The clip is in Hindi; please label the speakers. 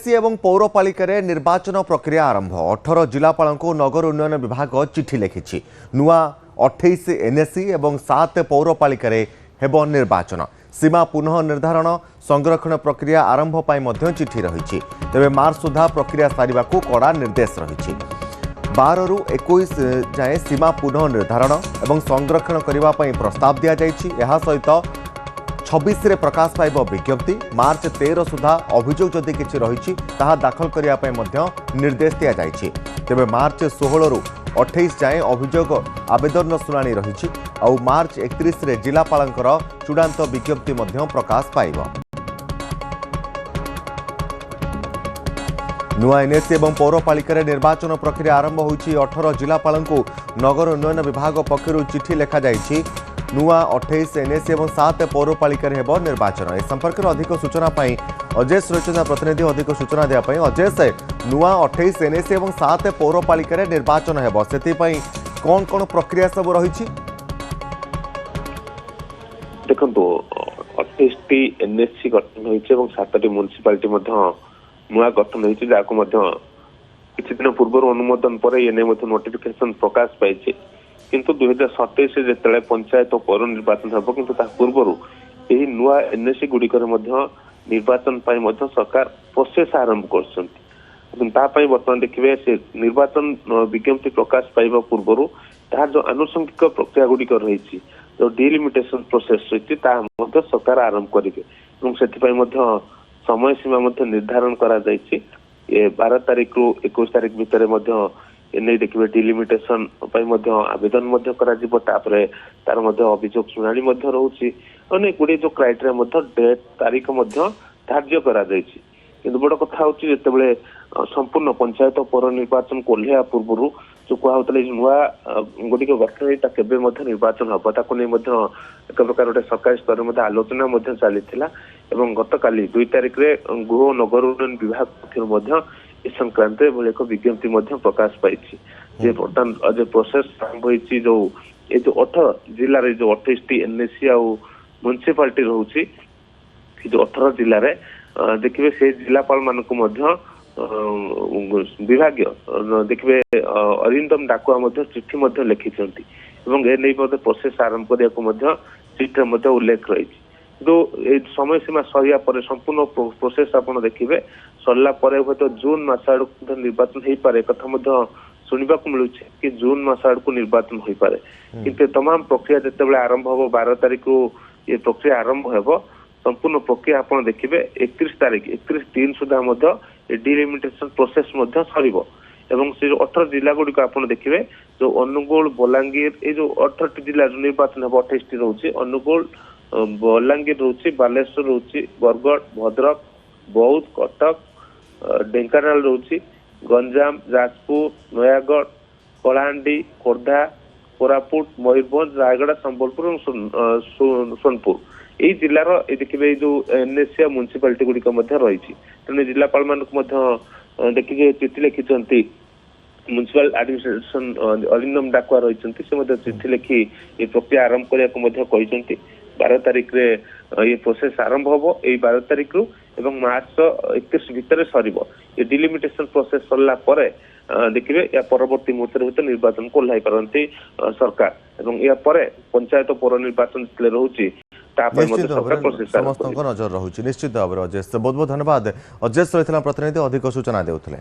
Speaker 1: एनएससी और पौरपालिका निर्वाचन प्रक्रिया आरंभ 18 जिलापाल को नगर उन्नयन विभाग चिठी लिखि नुआ 28 एनएससी और 7 पौरपालिका हेब निर्वाचन सीमा पुनः निर्धारण संरक्षण प्रक्रिया आरंभ पर चिठी रही तेज मार्च सुधा प्रक्रिया सारिबा को कड़ा निर्देश रही 12 रु 21 जाए सीमा पुनः निर्धारण और संरक्षण करने प्रस्ताव दि जाए सहित 26 रे प्रकाश पाइब विज्ञप्ति मार्च 13 सुधा अभियोग जदि किसी रही दाखल करने निर्देश दि जाए तेज मार्च 16 रु 28 जाए अभियोग आवेदन शुणाणी रही और मार्च 31 रे जिलापालंकर चूड़ांत विज्ञप्ति प्रकाश पाइब। नुआ एनएससी और पौरपालिका निर्वाचन प्रक्रिया आरंभ होती 18 जिलापाल को नगर उन्नयन विभाग पक्षर चिठी लिखा जाइए नुआ 28 एनएससी और 7 पौरपालिका हेब निर्वाचन ए संपर्क में अधिक सूचना अजयस रही प्रतिनिधि अधिक सूचना देवाई अजयस नुआ 28 एनएससी और 7 पौरपालिका निर्वाचन हेब से कौन कौन प्रक्रिया सब रही
Speaker 2: देखो 28 एनएससी गठन होती 7 म्युनिसिपालिटी नुआ गठन होती किसी दिन पूर्व अनुमोदन पर नोटिफिकेशन प्रकाश पाई किंतु 2027 जिते पंचायत और पौर निर्वाचन हम किंतु पूर्व यही नुआ एनएससी गुड़िकर निर्वाचन सरकार प्रोसेस आरंभ कर बर्तमान देखिए से निर्वाचन विज्ञप्ति प्रकाश पाइबा पूर्व तार जो आनुषंगिक प्रक्रिया गुड़िक रही जो डिलिमिटेशन प्रोसेस रही सरकार आरंभ करेंगे से समय सीमा निर्धारण करा 12 तारीख रु 21 तारीख भितर एने देखिए डिलिमिटेशन आवेदन तार अभियोग शुणाणी रोचे अनेक गुड़े जो क्राइटेरिया डेट तारीख धार्य करा किंतु बड़ कथा होते संपूर्ण पंचायत पौर निर्वाचन कोल्हा पूर्व जो कहते नुआ गुड़िक गठन केवे निर्वाचन हम एक प्रकार गोटे सरकारी स्तर में आलोचना चली गत काली 2 तारीख रे गृह और नगर उन्नयन विभाग पक्ष इस संक्रांत एक विज्ञप्ति प्रकाश पाई बर्तमान जो प्रोसेस आरंभ होती जो ये जो 18 जिले जो 28 एनएससी आ म्युनिसिपालिटी रोचे जो 18 जिले देखिए से जिलापाल मान विभाग देखिए अरिंदम डाकुआ चिठी लिखिंट प्रोसेस आरंभ करने चिठी उल्लेख रही जो समय सीमा सरिया पर संपूर्ण प्रोसेस आप देखिए सरला तो जून मास आड़ निर्वाचन हो पारे कथा शुणा मिलूँ कि जून मास आड़ को निर्वाचन हो पारे किंतु तमाम प्रक्रिया जिते आरंभ हम 12 तारीख रु ये प्रक्रिया आरंभ हो संपूर्ण प्रक्रिया आप देखिए 31 तारीख 31/3 सुधा डिलिमिटेशन प्रोसेस सर से जो 18 जिला गुड़िक आप देखिए जो अनुगुल बलांगीर ये जो 18 जिला निर्वाचन हम 28 रोचे अनुगुल बलांगीर रोचे बालेश्वर रोचे बरगढ़ भद्रक बौद्ध कटक ढेंकानाल रोचे गंजाम जाजपुर नयागढ़ कलाहांडी खोर्धा कोरापुट मयूरभंज रायगढ़ संबलपुर और सोनपुर यही जिलार देखिए जो एनएससी म्युनिसिपालिटी गुड़िक रही तेणु जिलापाल मान देखिए चिठी लिखिंट म्युनिसिपल एडमिनिस्ट्रेशन अरिंदम डाकुआ रही से चिठी लिखि ये प्रक्रिया आरंभ करने 12 तारीख रे ये प्रोसेस आरंभ हम यही 12 तारीख रु एवं मार्च 31 भितर सर ये डिलिमिटेशन प्रोसेस सरला देखिए या परवर्ती मुहूर्त निर्वाचन को लाई पारती सरकार या पंचायत पौर निर्वाचन रोचे
Speaker 1: समस्त नजर रही निश्चित भाव अजय बहुत बहुत धन्यवाद अजय रही प्रतिनिधि अधिक सूचना देते।